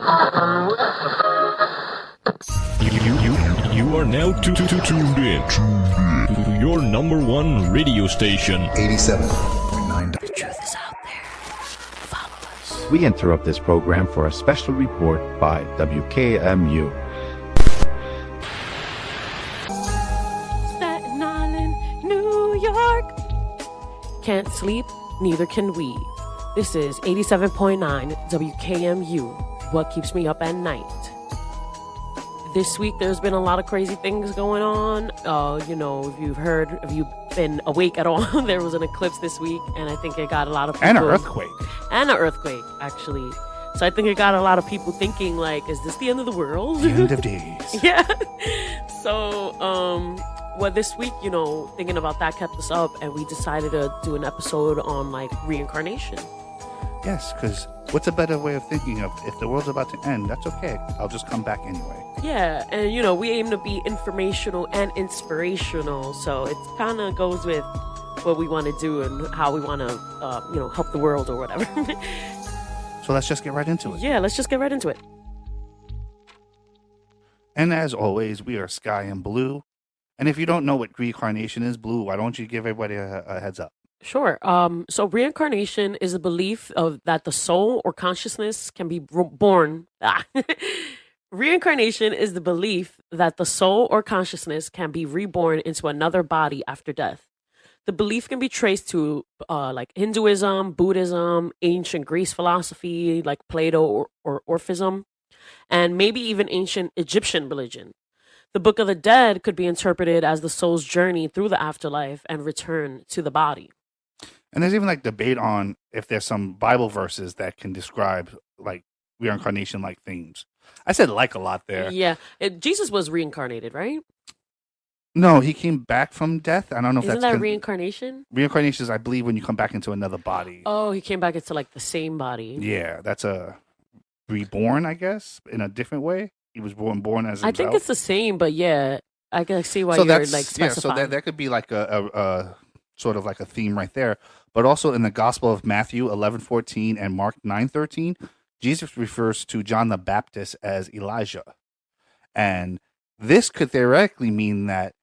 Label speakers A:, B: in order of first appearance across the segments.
A: You are now tuned in to your number one radio station.
B: 87.9.
C: The truth is out there. Follow us.
D: We interrupt this program for a special report by WKMU.
C: Staten Island, New York. Can't sleep, neither can we. This is 87.9 WKMU. What keeps me up at night? This week, there's been a lot of crazy things going on. If you've been awake at all, there was an eclipse this week, and I think it got a lot of people...
E: And an earthquake.
C: And an earthquake, actually. So I think it got a lot of people thinking, like, is this the end of the world?
E: The end of days.
C: Yeah. So, this week, thinking about that kept us up, and we decided to do an episode on, like, reincarnation.
E: Yes, because what's a better way of thinking of if the world's about to end, that's okay. I'll just come back anyway.
C: Yeah, and we aim to be informational and inspirational, so it kind of goes with what we want to do and how we want to, help the world or whatever.
E: So let's just get right into it.
C: Yeah, let's just get right into it.
E: And as always, we are Sky and Blue. And if you don't know what reincarnation is, Blue, why don't you give everybody a heads up?
C: Sure. So reincarnation is a belief of that the soul or consciousness can be born. Reincarnation is the belief that the soul or consciousness can be reborn into another body after death. The belief can be traced to like Hinduism, Buddhism, ancient Greece philosophy like Plato or Orphism, and maybe even ancient Egyptian religion. The Book of the Dead could be interpreted as the soul's journey through the afterlife and return to the body.
E: And there's even like debate on if there's some Bible verses that can describe like reincarnation like themes. I said like a lot there.
C: Yeah. Jesus was reincarnated, right?
E: No, he came back from death. I don't know if
C: Isn't
E: that's...
C: that reincarnation?
E: Reincarnation is, I believe, when you come back into another body.
C: Oh, he came back into like the same body.
E: Yeah, that's a reborn, I guess, in a different way. He was born as himself.
C: I think it's the same, but yeah, I can see why
E: so
C: you're
E: that's,
C: like specifying.
E: Yeah, so that could be like a sort of like a theme right there. But also in the Gospel of Matthew 11:14 and Mark 9:13, Jesus refers to John the Baptist as Elijah. And this could theoretically mean that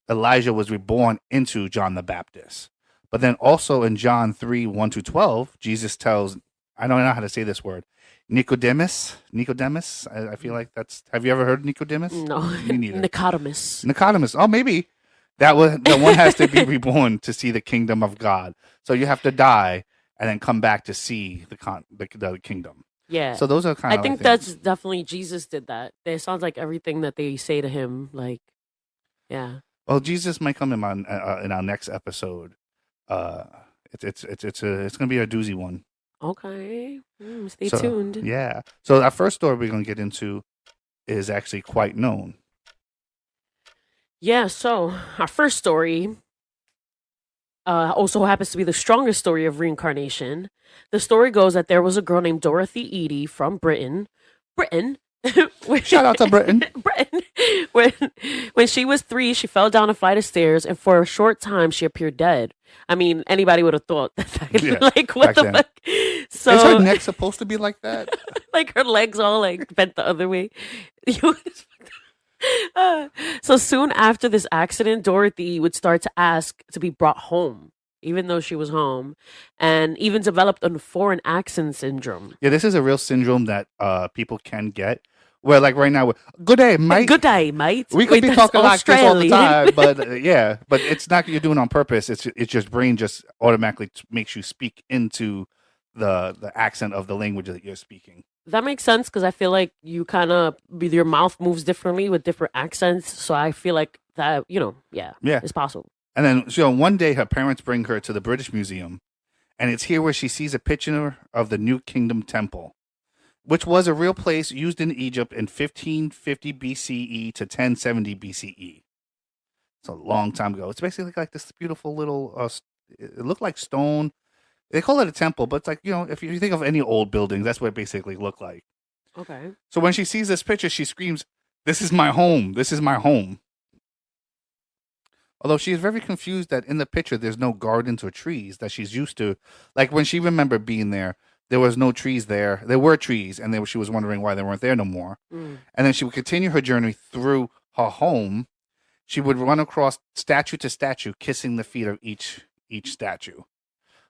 E: Elijah was reborn into John the Baptist. But then also in John 3:1-12, Jesus tells, I don't know how to say this word, Nicodemus. I feel like that's... Have you ever heard of Nicodemus?
C: No.
E: Me neither.
C: Nicodemus.
E: Oh, maybe. That one has to be reborn to see the kingdom of God. So you have to die and then come back to see the kingdom.
C: Yeah.
E: So those are kind of...
C: I think that's definitely Jesus did that. It sounds like everything that they say to him, like, yeah.
E: Well, Jesus might come in our next episode. It's going to be a doozy one.
C: Okay. Stay tuned.
E: Yeah. So our first story we're going to get into is actually quite known.
C: Yeah, so our first story also happens to be the strongest story of reincarnation. The story goes that there was a girl named Dorothy Eady from Britain.
E: Shout out to Britain.
C: When she was 3, she fell down a flight of stairs, and for a short time, she appeared dead. I mean, anybody would have thought that.
E: Yeah,
C: like, what the
E: then.
C: fuck? So,
E: is her neck supposed to be like that?
C: like her legs all like bent the other way. So soon after this accident, Dorothy would start to ask to be brought home, even though she was home, and even developed a foreign accent syndrome.
E: Yeah, this is a real syndrome that people can get. Where, like, right now, good day, mate.
C: Good day, mate.
E: We could be talking like this all the time, but but it's not you're doing it on purpose. It's just brain just automatically makes you speak into the accent of the language that you're speaking.
C: That makes sense because I feel like you kind of your mouth moves differently with different accents. So I feel like that, yeah, it's possible.
E: And then, one day her parents bring her to the British Museum, and it's here where she sees a picture of the New Kingdom Temple, which was a real place used in Egypt in 1550 BCE to 1070 BCE. It's a long time ago. It's basically like this beautiful little, it looked like stone. They call it a temple, but it's like, if you think of any old building, that's what it basically looked like.
C: Okay.
E: So when she sees this picture, she screams, "This is my home. This is my home." Although she is very confused that in the picture, there's no gardens or trees that she's used to. Like when she remembered being there, there was no trees there. There were trees, and she was wondering why they weren't there no more. And then she would continue her journey through her home. She would run across statue to statue, kissing the feet of each statue.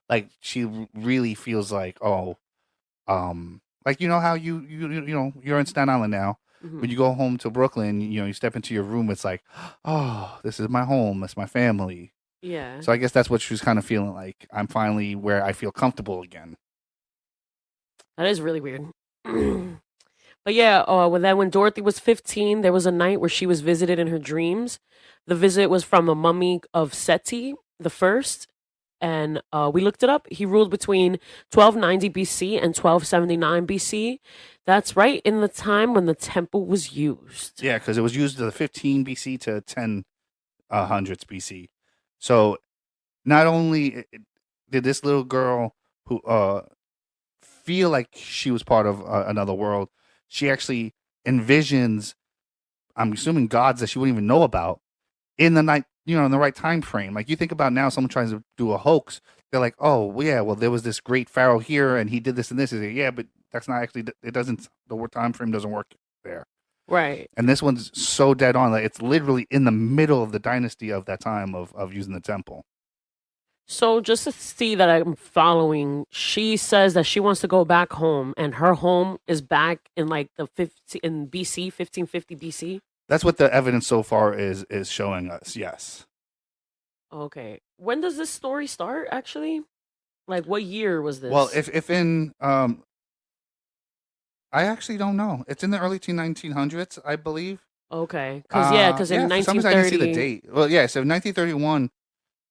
E: Like she really feels like, like you know how you know you're in Staten Island now. When you go home to Brooklyn, you step into your room. It's like, oh, this is my home. It's my family.
C: Yeah.
E: So I guess that's what she was kind of feeling like. I'm finally where I feel comfortable again.
C: That is really weird. But yeah, when Dorothy was 15, there was a night where she was visited in her dreams. The visit was from a mummy of Seti the First, and we looked it up. He ruled between 1290 BC and 1279 BC. That's right in the time when the temple was used.
E: Yeah, because it was used in the 15 BC to 10 hundreds BC. So not only did this little girl who feel like she was part of another world, she actually envisions, I'm assuming, gods that she wouldn't even know about in the night, in the right time frame. Like you think about now, someone tries to do a hoax. They're like, oh, well, yeah, well, there was this great pharaoh here and he did this and this. Like, yeah, but that's not actually, it doesn't, the time frame doesn't work there.
C: Right.
E: And this one's so dead on. Like it's literally in the middle of the dynasty of that time of using the temple.
C: So just to see that I'm following, she says that she wants to go back home, and her home is back in like in BC, 1550 BC.
E: That's what the evidence so far is showing us. Yes.
C: Okay. When does this story start? Actually, like what year was this?
E: Well, if in I actually don't know. It's in the early 1900s, I believe.
C: Okay, because in 1930,
E: for some reason I didn't see the date. Well, yeah, so 1931.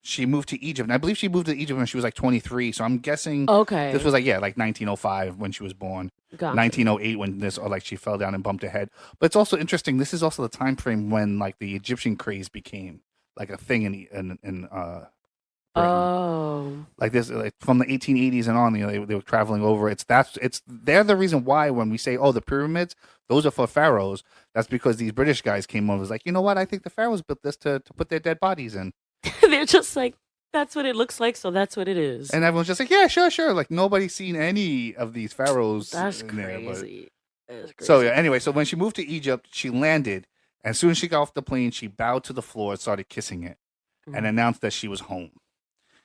E: She moved to Egypt, and I believe she moved to Egypt when she was like 23. So I'm guessing this was like 1905 when she was born,
C: gotcha.
E: 1908 when she fell down and bumped her head. But it's also interesting. This is also the time frame when like the Egyptian craze became like a thing in Britain.
C: Oh,
E: like this, like from the 1880s and on, they were traveling over. They're the reason why when we say, oh, the pyramids, those are for pharaohs. That's because these British guys came over. It's like, you know what? I think the pharaohs built this to put their dead bodies in.
C: They're just like, that's what it looks like, so that's what it is.
E: And everyone's just like, yeah, sure. Like nobody's seen any of these pharaohs.
C: That's
E: in
C: crazy.
E: There, so yeah, anyway, so when she moved to Egypt, she landed. And as soon as she got off the plane, she bowed to the floor and started kissing it and announced that she was home.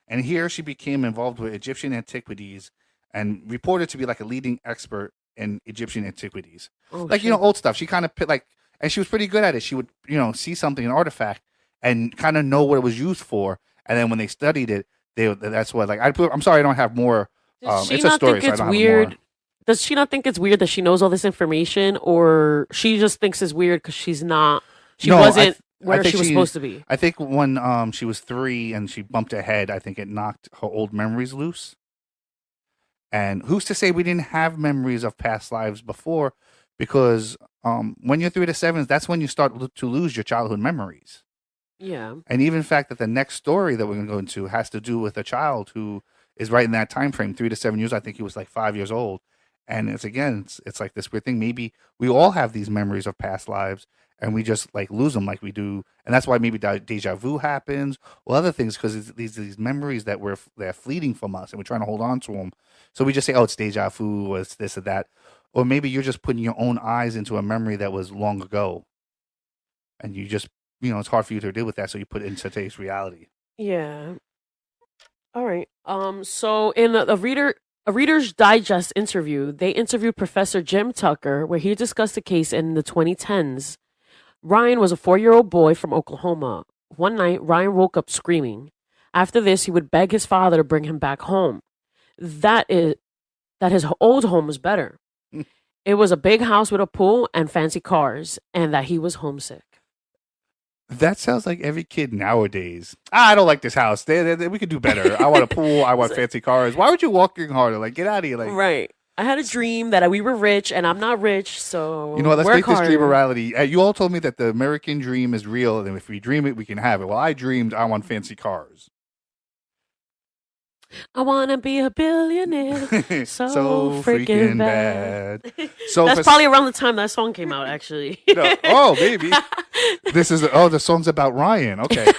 E: And here she became involved with Egyptian antiquities and reported to be like a leading expert in Egyptian antiquities. Old stuff. She kind of and she was pretty good at it. She would, see something, an artifact, and kind of know what it was used for. And then when they studied it, that's what I'm sorry I don't have more. It's a story, so I don't have more.
C: Does she not think it's weird that she knows all this information, or she just thinks it's weird because she wasn't where she was supposed to be?
E: I think when she was 3 and she bumped her head, I think it knocked her old memories loose. And who's to say we didn't have memories of past lives before? Because when you're 3 to 7, that's when you start to lose your childhood memories.
C: Yeah. And
E: even the fact that the next story that we're going to go into has to do with a child who is right in that time frame, 3 to 7 years. I think he was like 5 years old. And it's like this weird thing. Maybe we all have these memories of past lives and we just like lose them like we do. And that's why maybe deja vu happens or other things, because these memories that they're fleeting from us and we're trying to hold on to them. So we just say, oh, it's deja vu or it's this or that. Or maybe you're just putting your own eyes into a memory that was long ago. And you just, it's hard for you to deal with that. So you put it into today's reality.
C: Yeah. All right. So in a Reader's Digest interview, they interviewed Professor Jim Tucker, where he discussed the case in the 2010s. Ryan was a 4-year-old boy from Oklahoma. One night, Ryan woke up screaming. After this, he would beg his father to bring him back home. That his old home was better. It was a big house with a pool and fancy cars, and that he was homesick.
E: That sounds like every kid nowadays. I don't like this house. We could do better. I want a pool. I want fancy cars. Why would you working harder? Like, get out of here. Like,
C: right. I had a dream that we were rich, and I'm not rich, so
E: let's make this dream a reality. You all told me that the American dream is real, and if we dream it, we can have it. Well, I dreamed I want fancy cars.
C: I want to be a billionaire. So freaking bad. So that's probably around the time that song came out, actually.
E: Maybe. The song's about Ryan. Okay.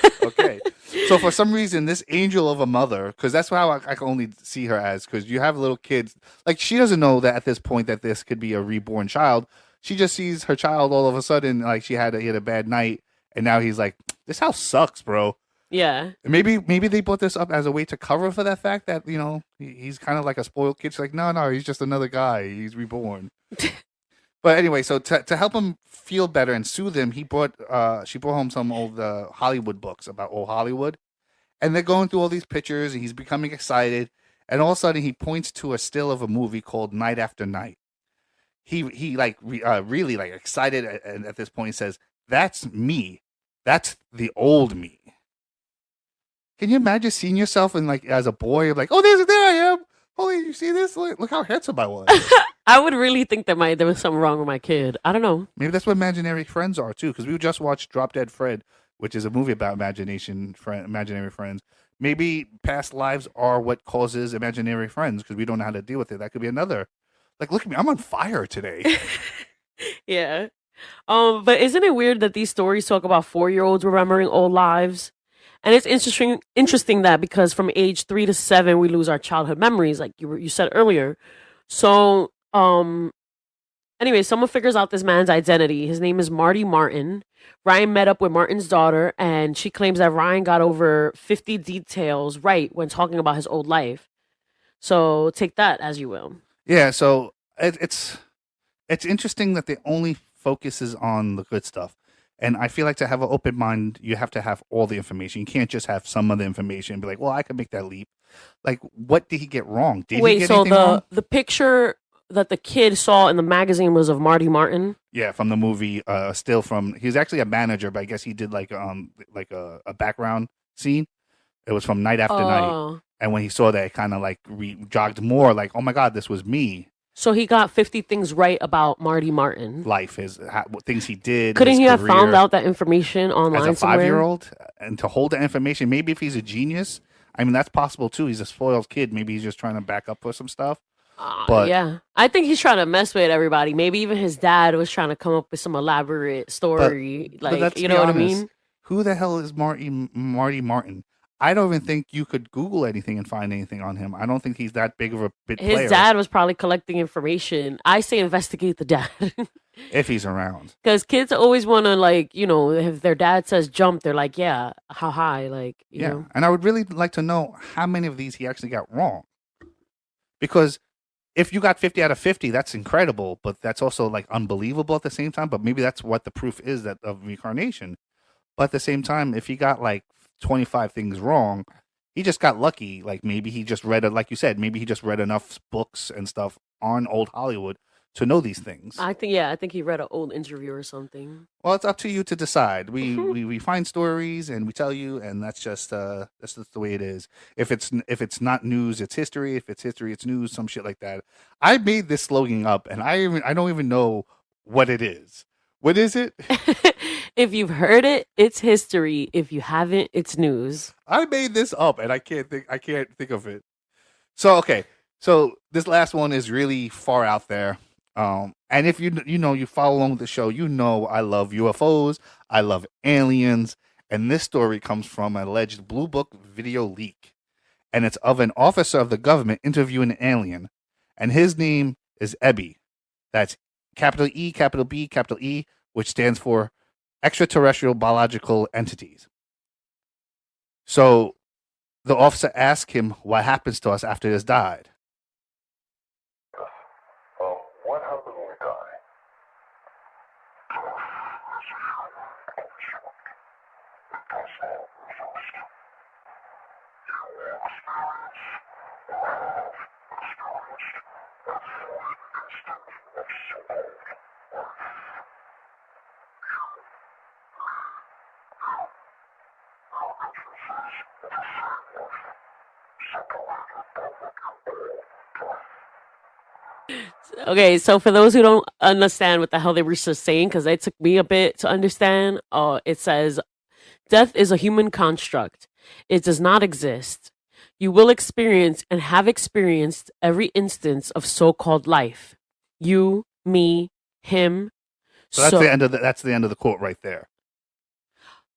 E: So for some reason, this angel of a mother, because that's how I can only see her as, because you have little kids. Like, she doesn't know that at this point that this could be a reborn child. She just sees her child all of a sudden, like he had a bad night, and now he's like, this house sucks, bro.
C: Yeah.
E: Maybe they brought this up as a way to cover for that fact that, he's kind of like a spoiled kid. She's like, no, he's just another guy. He's reborn. But anyway, so to help him feel better and soothe him, she brought home some old Hollywood books about old Hollywood, and they're going through all these pictures, and he's becoming excited, and all of a sudden he points to a still of a movie called Night After Night. He really like excited, and at this point he says, "That's me. That's the old me." Can you imagine seeing yourself and like as a boy, like, oh, there I am. Holy, you see this? Look how handsome I was.
C: I would really think that there was something wrong with my kid. I don't know.
E: Maybe that's what imaginary friends are too, because we just watched Drop Dead Fred, which is a movie about imaginary friends. Maybe past lives are what causes imaginary friends because we don't know how to deal with it. That could be another. Like, look at me, I'm on fire today.
C: Yeah. But isn't it weird that these stories talk about 4-year-olds remembering old lives? And it's interesting that because from age 3 to 7 we lose our childhood memories, like you said earlier. So, anyway, someone figures out this man's identity. His name is Marty Martin. Ryan met up with Martin's daughter, and she claims that Ryan got over 50 details right when talking about his old life. So take that as you will.
E: Yeah, so it's interesting that they only focuses on the good stuff. And I feel like to have an open mind, you have to have all the information. You can't just have some of the information and be like, well, I can make that leap. Like, what did he get wrong? Did he get anything wrong?
C: The picture that the kid saw in the magazine was of Marty Martin?
E: Yeah, from the movie, still from, he was actually a manager, but I guess he did like a background scene. It was from Night After Night. And when he saw that, it kind of like jogged more like, oh my God, this was me.
C: So he got 50 things right about Marty Martin.
E: Life, things he did.
C: Couldn't he have found out that information online
E: as a 5-year-old? And to hold that information, maybe if he's a genius, I mean, that's possible too. He's a spoiled kid. Maybe he's just trying to back up for some stuff. But
C: yeah, I think he's trying to mess with everybody. Maybe even his dad was trying to come up with some elaborate story.
E: But
C: you know what I mean?
E: Who the hell is Marty Martin? I don't even think you could Google anything and find anything on him. I don't think he's that big of a bit player.
C: His dad was probably collecting information. I say investigate the dad.
E: If he's around.
C: Because kids always want to, like, if their dad says jump, they're like, yeah, how high? Like, you know.
E: And I would really like to know how many of these he actually got wrong. Because if you got 50 out of 50, that's incredible, but that's also like unbelievable at the same time. But maybe that's what the proof is that of reincarnation. But at the same time, if he got like 25 things wrong, he just got lucky. Like maybe he just read it, like you said, maybe he just read enough books and stuff on old Hollywood to know these things.
C: I think he read an old interview or something.
E: Well, it's up to you to decide. We find stories and we tell you, and that's just the way it is. If it's not news, it's history. If it's history, it's news. Some shit like that. I made this slogan up, and I don't even know what it is. What is it?
C: If you've heard it, it's history. If you haven't, it's news.
E: I made this up, and I can't think of it. So okay, so this last one is really far out there. And if you follow along with the show, I love UFOs, I love aliens, and this story comes from an alleged Blue Book video leak, and it's of an officer of the government interviewing an alien, and his name is Ebby. That's capital E, capital B, capital E, which stands for extraterrestrial biological entities. So the officer asked him what happens to us after this died.
F: What happens when we die?
C: Okay, so for those who don't understand what the hell they were just saying, because it took me a bit to understand, it says, death is a human construct. It does not exist. You will experience and have experienced every instance of so-called life. You, me, him.
E: So that's the end of the quote right there.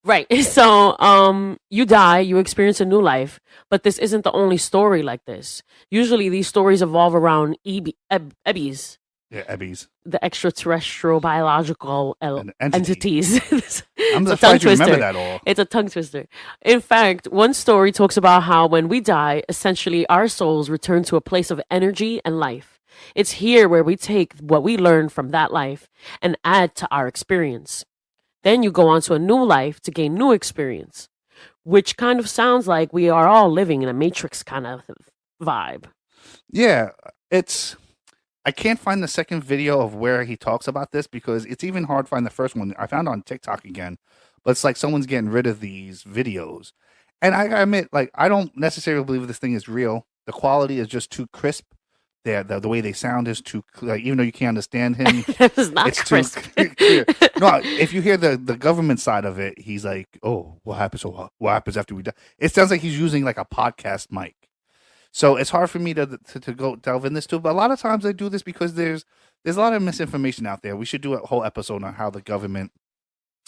C: Right. So, you die, you experience a new life, but this isn't the only story like this. Usually, these stories evolve around EBs,
E: Yeah, Ebbies.
C: the extraterrestrial biological
E: An entity.
C: entities. It's
E: I'm
C: a tongue
E: surprised you remember
C: twister.
E: that all.
C: It's a tongue twister. In fact, one story talks about how when we die, essentially our souls return to a place of energy and life. It's here where we take what we learned from that life and add to our experience. Then you go on to a new life to gain new experience, which kind of sounds like we are all living in a matrix kind of vibe.
E: Yeah, it's. I can't find the second video of where he talks about this because it's even hard to find the first one. I found it on TikTok again, but it's like someone's getting rid of these videos. And I admit, like, I don't necessarily believe this thing is real. The quality is just too crisp. The way they sound is too like, even though you can't understand him,
C: It was not
E: it's
C: crisp.
E: too clear. No, if you hear the government side of it, he's like, "Oh, what happens? So what happens after we die?" It sounds like he's using like a podcast mic. So it's hard for me to go delve in this too. But a lot of times I do this because there's a lot of misinformation out there. We should do a whole episode on how the government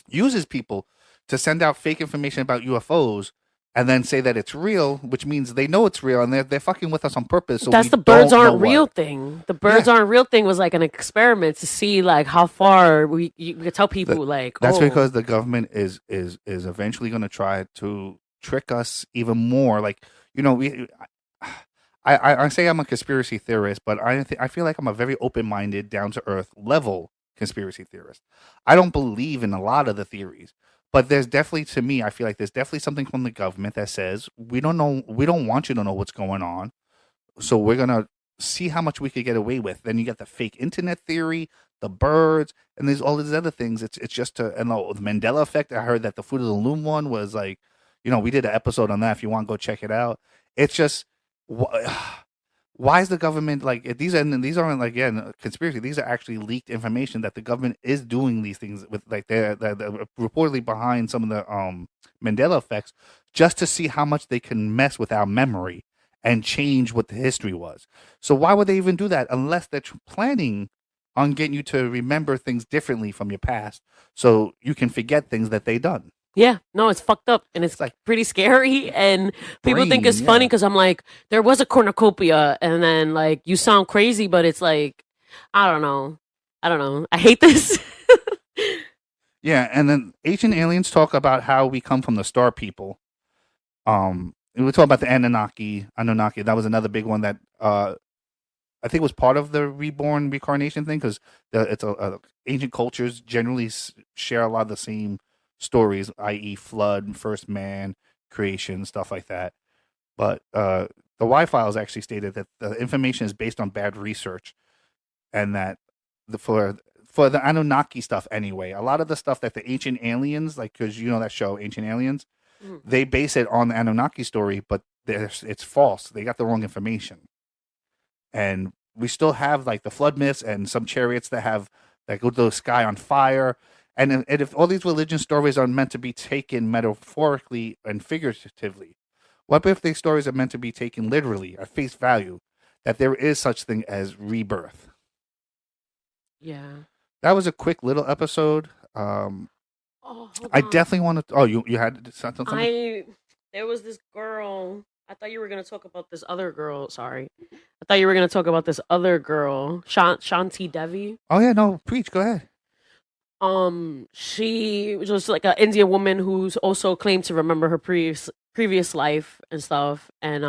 E: uses people to send out fake information about UFOs and then say that it's real, which means they know it's real and they're fucking with us on purpose. So
C: That's
E: we
C: the birds
E: don't know
C: aren't real
E: what.
C: thing. The birds aren't real thing was like an experiment to see like how far you could tell people like
E: That's
C: oh,
E: because the government is eventually going to try to trick us even more. Like, you know, I say I'm a conspiracy theorist, but I feel like I'm a very open minded, down to earth level conspiracy theorist. I don't believe in a lot of the theories, but there's definitely, to me, I feel like there's definitely something from the government that says we don't know, we don't want you to know what's going on, so we're gonna see how much we could get away with. Then you get the fake internet theory, the birds, and there's all these other things. It's just to, and the Mandela effect. I heard that the Fruit of the Loom one was like, you know, we did an episode on that. If you want, go check it out. It's just why is the government like these aren't like, again, conspiracy. These are actually leaked information that the government is doing these things with, like they're reportedly behind some of the Mandela effects just to see how much they can mess with our memory and change what the history was. So why would they even do that unless they're planning on getting you to remember things differently from your past so you can forget things that they done?
C: yeah, no, it's fucked up and it's
E: like
C: pretty scary. And people think
E: brain,
C: it's funny
E: yeah.
C: because I'm like, there was a cornucopia, and then like you sound crazy, but it's like, I don't know, I hate this.
E: Yeah, and then ancient aliens talk about how we come from the star people. And we talk about the Anunnaki. That was another big one that I think was part of the reincarnation thing because it's ancient cultures generally share a lot of the same stories, i.e., flood, first man, creation, stuff like that. But the Y files actually stated that the information is based on bad research, and that for the Anunnaki stuff anyway, a lot of the stuff that the ancient aliens, like, because you know that show Ancient Aliens, they base it on the Anunnaki story, but it's false. They got the wrong information, and we still have like the flood myths and some chariots that go to the sky on fire. And if all these religion stories are meant to be taken metaphorically and figuratively, what if these stories are meant to be taken literally at face value, that there is such thing as rebirth?
C: Yeah.
E: That was a quick little episode.
C: Oh, hold
E: I
C: on.
E: definitely want to. Oh, you had something?
C: There was this girl. I thought you were gonna talk about this other girl. Sorry, I thought you were gonna talk about this other girl, Shanti Devi.
E: Oh yeah, no, preach. Go ahead.
C: She was just like an Indian woman who's also claimed to remember her previous life and stuff. And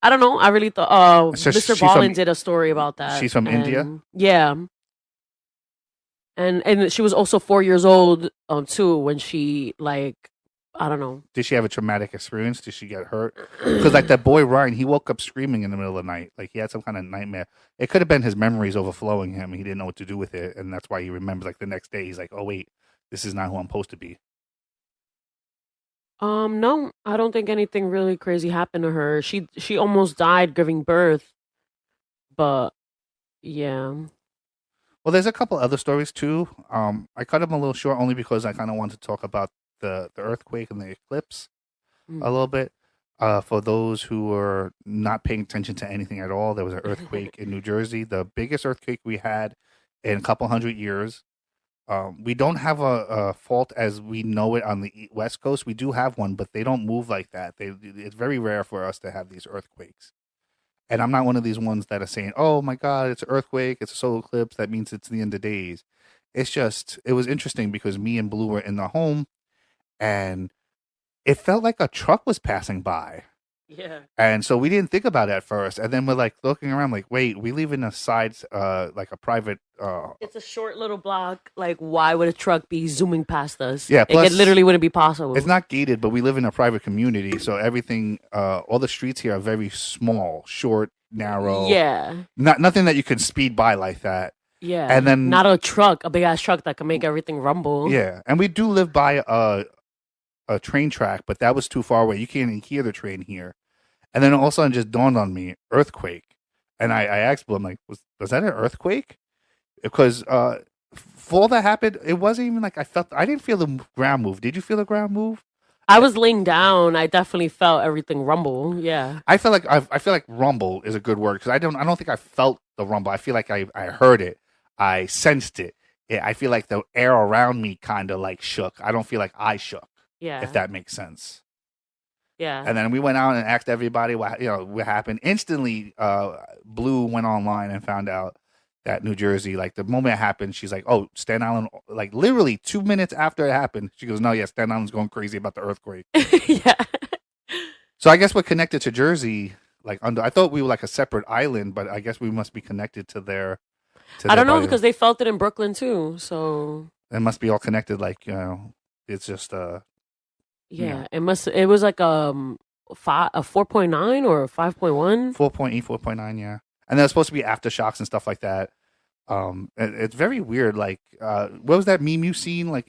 C: I don't know. I really thought
E: So
C: Mr.
E: she's
C: Ballin
E: from-
C: did a story about that.
E: she's from India?
C: and- Yeah. And she was also 4 years old too when she, like, I don't know.
E: Did she have a traumatic experience? Did she get hurt? Because like that boy Ryan, he woke up screaming in the middle of the night, like he had some kind of nightmare. It could have been his memories overflowing him. He didn't know what to do with it, and that's why he remembers. Like the next day, he's like, "Oh wait, this is not who I'm supposed to be."
C: No, I don't think anything really crazy happened to her. She almost died giving birth, but yeah.
E: Well, there's a couple other stories too. I cut them a little short only because I kind of want to talk about the earthquake and the eclipse a little bit. For those who are not paying attention to anything at all, there was an earthquake in New Jersey, the biggest earthquake we had in a couple hundred years. We don't have a fault as we know it on the West Coast. We do have one, but they don't move like that. It's very rare for us to have these earthquakes. And I'm not one of these ones that are saying, "Oh my God, it's an earthquake, it's a solar eclipse. That means it's the end of days." It's just it was interesting because me and Blue were in the home, and it felt like a truck was passing by.
C: Yeah.
E: And so we didn't think about it at first. And then we're like looking around, like, wait, we live in a side, like a private.
C: It's a short little block. Like, why would a truck be zooming past us?
E: Yeah, plus-
C: it literally wouldn't be possible.
E: It's not gated, but we live in a private community. So everything, all the streets here are very small, short, narrow.
C: Yeah.
E: Nothing that you can speed by like that.
C: Yeah.
E: And then-
C: not a truck, a big ass truck that can make everything rumble.
E: Yeah. And we do live by a train track, but that was too far away. You can't even hear the train here. And then all of a sudden, it just dawned on me, earthquake. And I asked Blue, I'm like, was that an earthquake? Because for all that happened, it wasn't even like I didn't feel the ground move. Did you feel the ground move?
C: I was laying down. I definitely felt everything rumble. Yeah.
E: I feel like rumble is a good word because I don't think I felt the rumble. I feel like I heard it. I sensed it. I feel like the air around me kind of like shook. I don't feel like I shook.
C: Yeah.
E: If that makes sense.
C: Yeah.
E: And then we went out and asked everybody what happened. Instantly, Blue went online and found out that New Jersey, like the moment it happened, she's like, "Oh, Staten Island!" Like literally 2 minutes after it happened, she goes, "No, yeah, Staten Island's going crazy about the earthquake."
C: Yeah.
E: So I guess we're connected to Jersey. Like I thought we were like a separate island, but I guess we must be connected to their.
C: I don't know because they felt it in Brooklyn too. So
E: it must be all connected. Like it's just
C: yeah. It was like a 4.9 or a 5.1.
E: 4.8, 4.9, yeah. And there's supposed to be aftershocks and stuff like that. It's very weird. Like, what was that meme you seen? Like,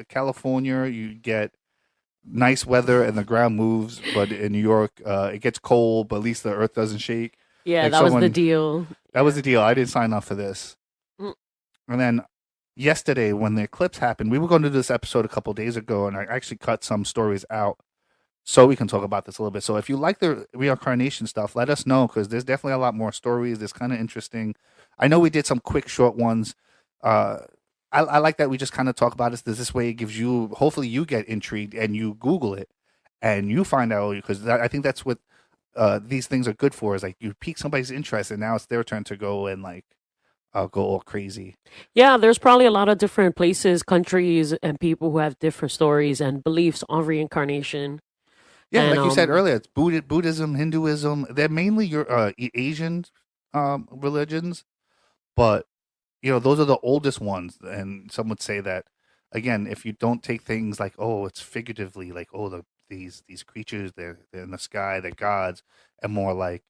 E: California, you get nice weather and the ground moves, but in New York, it gets cold, but at least the earth doesn't shake.
C: Yeah,
E: like
C: that was the deal.
E: That was the deal. I didn't sign up for this.
C: Mm.
E: And then yesterday, when the eclipse happened, we were going to do this episode a couple days ago, and I actually cut some stories out so we can talk about this a little bit. So if you like the reincarnation stuff, let us know because there's definitely a lot more stories. It's kind of interesting. I know we did some quick, short ones. I like that we just kind of talk about it. This way it gives you, hopefully you get intrigued and you Google it and you find out because I think that's what these things are good for is like you pique somebody's interest and now it's their turn to go and like go all crazy.
C: Yeah, there's probably a lot of different places, countries, and people who have different stories and beliefs on reincarnation.
E: Yeah,
C: and,
E: like you said earlier, it's Buddhism, Hinduism. They're mainly your Asian religions, but those are the oldest ones. And some would say that again, if you don't take things like it's figuratively, like these creatures they're in the sky, they're gods, and more like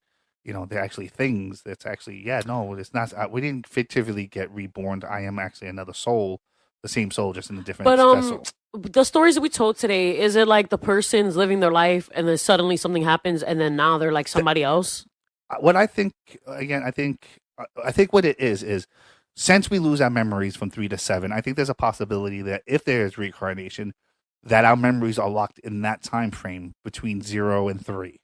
E: they're actually things. That's actually no, it's not. We didn't fictively get reborn. I am actually another soul, the same soul, just in a different vessel.
C: The stories that we told today, is it like the person's living their life and then suddenly something happens and then now they're like somebody else?
E: What I think, again, I think what it is since we lose our memories from 3 to 7, I think there's a possibility that if there is reincarnation, that our memories are locked in that time frame between 0 and 3.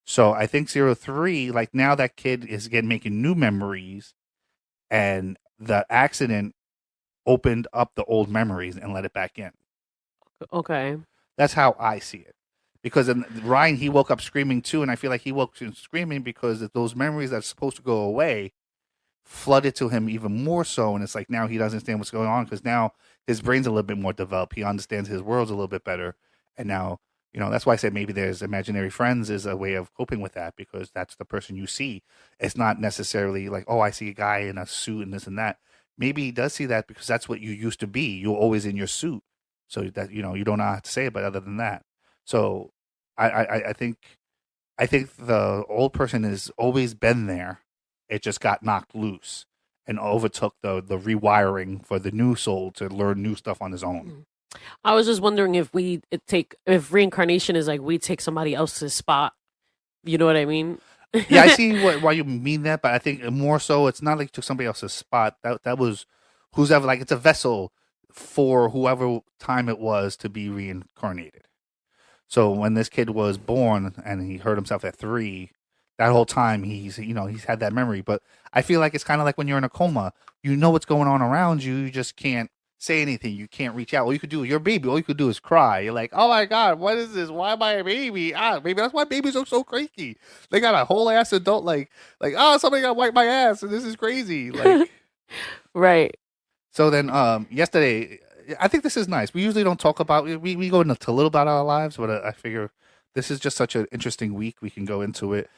E: So I think 0-3, like now that kid is again making new memories and the accident opened up the old memories and let it back in.
C: Okay.
E: That's how I see it. Because Ryan, he woke up screaming too, and I feel like he woke up screaming because those memories that are supposed to go away flooded to him even more so, and it's like now he doesn't understand what's going on because now his brain's a little bit more developed. He understands his world's a little bit better, and now that's why I said maybe there's imaginary friends is a way of coping with that because that's the person you see. It's not necessarily like I see a guy in a suit and this and that. Maybe he does see that because that's what you used to be. You're always in your suit. So that, you don't know how to say it, but other than that. So I think the old person has always been there. It just got knocked loose and overtook the rewiring for the new soul to learn new stuff on his own.
C: I was just wondering if if reincarnation is like we take somebody else's spot. You know what I mean?
E: Yeah, I see why you mean that, but I think more so it's not like you took somebody else's spot. That was who's ever like it's a vessel for whoever time it was to be reincarnated. So when this kid was born and he hurt himself at 3, that whole time he's had that memory. But I feel like it's kind of like when you're in a coma, you know what's going on around you, you just can't say anything, you can't reach out. All you could do, you're a baby, all you could do is cry. You're like, oh my god, what is this? Why am I a baby? Maybe that's why babies are so crazy. They got a whole ass adult like oh, somebody got to wipe my ass and this is crazy. Like
C: Right.
E: so then yesterday, I think this is nice. We usually don't talk about we go into a little about our lives, but I figure this is just such an interesting week. We can go into it.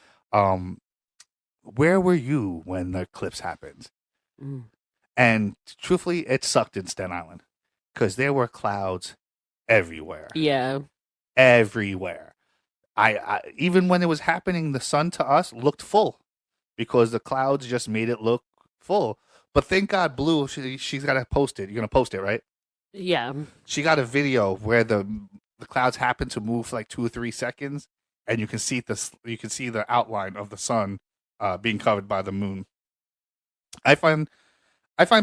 E: Where were you when the eclipse happened?
C: Mm.
E: And truthfully, it sucked in Staten Island because there were clouds everywhere.
C: Yeah.
E: Everywhere. I even when it was happening, the sun to us looked full because the clouds just made it look full. But thank God, Blue, she's got to post it. You're going to post it, right?
C: Yeah.
E: She got a video where the clouds happen to move for like 2 or 3 seconds, and you can see the outline of the sun being covered by the moon. I find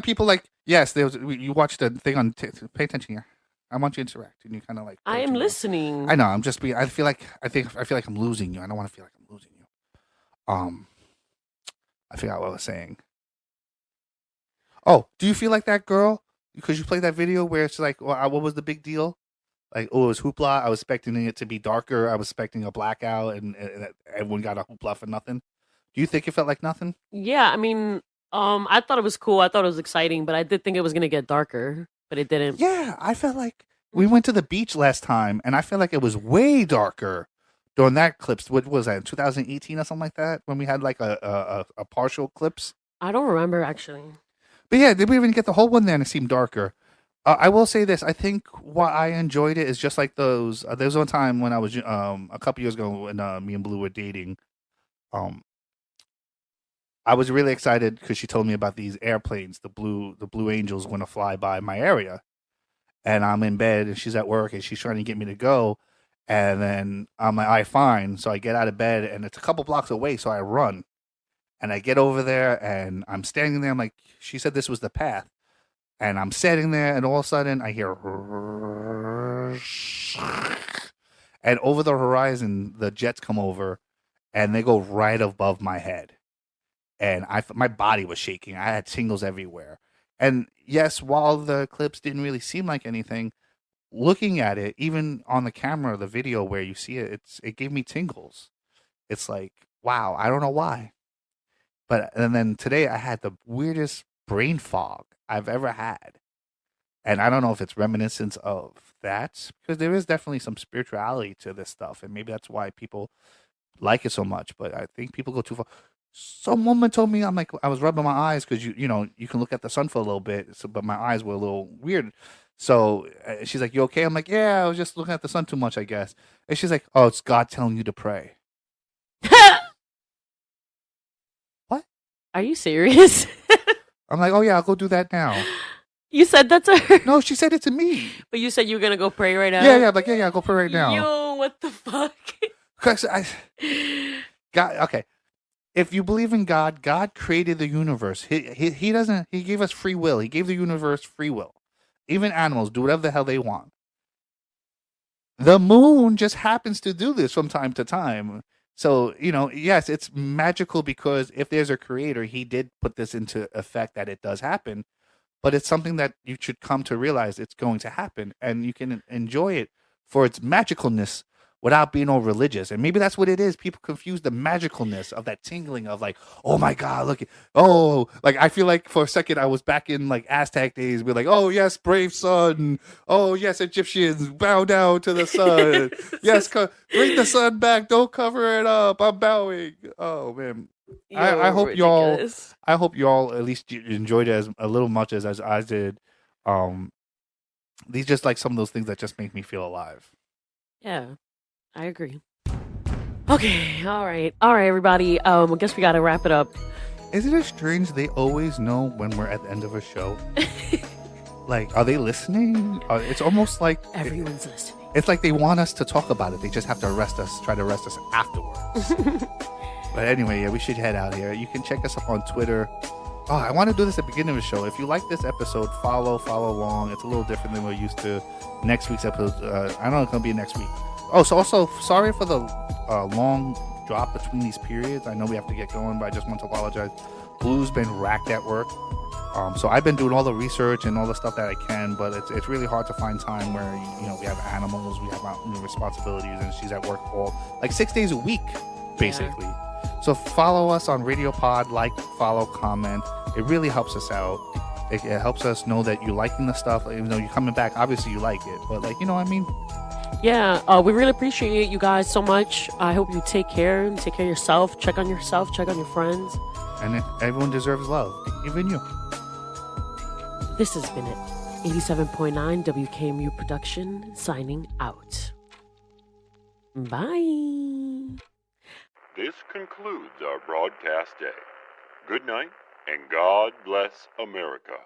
E: people like, yes, you watch the thing on pay attention here. I want you to interact, and you kind of like.
C: I am listening.
E: I know. I'm just being. I feel like I'm losing you. I don't want to feel like I'm losing you. I forgot what I was saying. Oh, do you feel like that girl? Because you played that video where it's like, well, what was the big deal? Like, oh, it was hoopla. I was expecting it to be darker. I was expecting a blackout, and everyone got a hoopla for nothing. Do you think it felt like nothing?
C: Yeah, I mean, I thought it was cool. I thought it was exciting, but I did think it was gonna get darker, but it didn't.
E: Yeah, I felt like we went to the beach last time, and I felt like it was way darker during that eclipse. What was that, in 2018 or something like that, when we had like a partial eclipse?
C: I don't remember actually.
E: But yeah, did we even get the whole one there and it seemed darker? I will say this. I think why I enjoyed it is just like those. There was one time when I was a couple years ago when me and Blue were dating. I was really excited because she told me about these airplanes. The Blue Angels going to fly by my area, and I'm in bed and she's at work and she's trying to get me to go, and then I'm like, all right, fine. So I get out of bed and it's a couple blocks away, so I run, and I get over there and I'm standing there. I'm like, she said this was the path. And I'm sitting there, and all of a sudden, I hear, and over the horizon, the jets come over, and they go right above my head, and my body was shaking. I had tingles everywhere, and yes, while the eclipse didn't really seem like anything, looking at it, even on the camera, the video where you see it, it gave me tingles. It's like, wow, I don't know why, and then today I had the weirdest brain fog I've ever had. And I don't know if it's reminiscence of that, because there is definitely some spirituality to this stuff, and maybe that's why people like it so much. But I think people go too far. Some woman told me, I'm like, I was rubbing my eyes because you can look at the sun for a little bit, but my eyes were a little weird. So she's like, "You okay?" I'm like, "Yeah, I was just looking at the sun too much, I guess." And she's like, "Oh, it's God telling you to pray." What?
C: Are you serious?
E: I'm like, "Oh yeah, I'll go do that now."
C: You said that to her?
E: No, she said it to me.
C: But you said you were gonna go pray right now?
E: Yeah, I'm like, yeah, I'll go pray right now.
C: Yo, what the fuck?
E: Because God, okay. If you believe in God, God created the universe. He doesn't. He gave us free will. He gave the universe free will. Even animals do whatever the hell they want. The moon just happens to do this from time to time. So, yes, it's magical because if there's a creator, he did put this into effect that it does happen. But it's something that you should come to realize it's going to happen. And you can enjoy it for its magicalness without being all religious. And maybe that's what it is. People confuse the magicalness of that tingling of like, oh my God, look. Like I feel like for a second I was back in like Aztec days. We're like, oh yes, brave sun. Oh yes, Egyptians, bow down to the sun. Yes, bring the sun back. Don't cover it up. I'm bowing. Oh man. I hope ridiculous. I hope y'all at least enjoyed it as a little much as I did. These just like some of those things that just make me feel alive.
C: Yeah, I agree. Okay, all right, everybody. I guess we gotta wrap it up.
E: Isn't it strange they always know when we're at the end of a show? Like, are they listening? It's almost like
C: everyone's listening.
E: It's like they want us to talk about it. They just have to try to arrest us afterwards. But anyway, yeah, we should head out here. You can check us up on Twitter. Oh, I want to do this at the beginning of the show. If you like this episode, follow along. It's a little different than we're used to. Next week's episode, I don't know if it's going to be next week. Oh, so also, sorry for the long drop between these periods. I know we have to get going, but I just want to apologize. Blue's been racked at work. So I've been doing all the research and all the stuff that I can, but it's really hard to find time where, we have animals, we have responsibilities, and she's at work all, 6 days a week, basically. Yeah. So follow us on Radio Pod, follow, comment. It really helps us out. It helps us know that you're liking the stuff, even though you're coming back. Obviously, you like it, but you know what I mean?
C: Yeah, we really appreciate you guys so much. I hope you take care of yourself, check on yourself, check on your friends.
E: And everyone deserves love, even you.
C: This has been it. 87.9 WKMU production, signing out. Bye.
G: This concludes our broadcast day. Good night, and God bless America.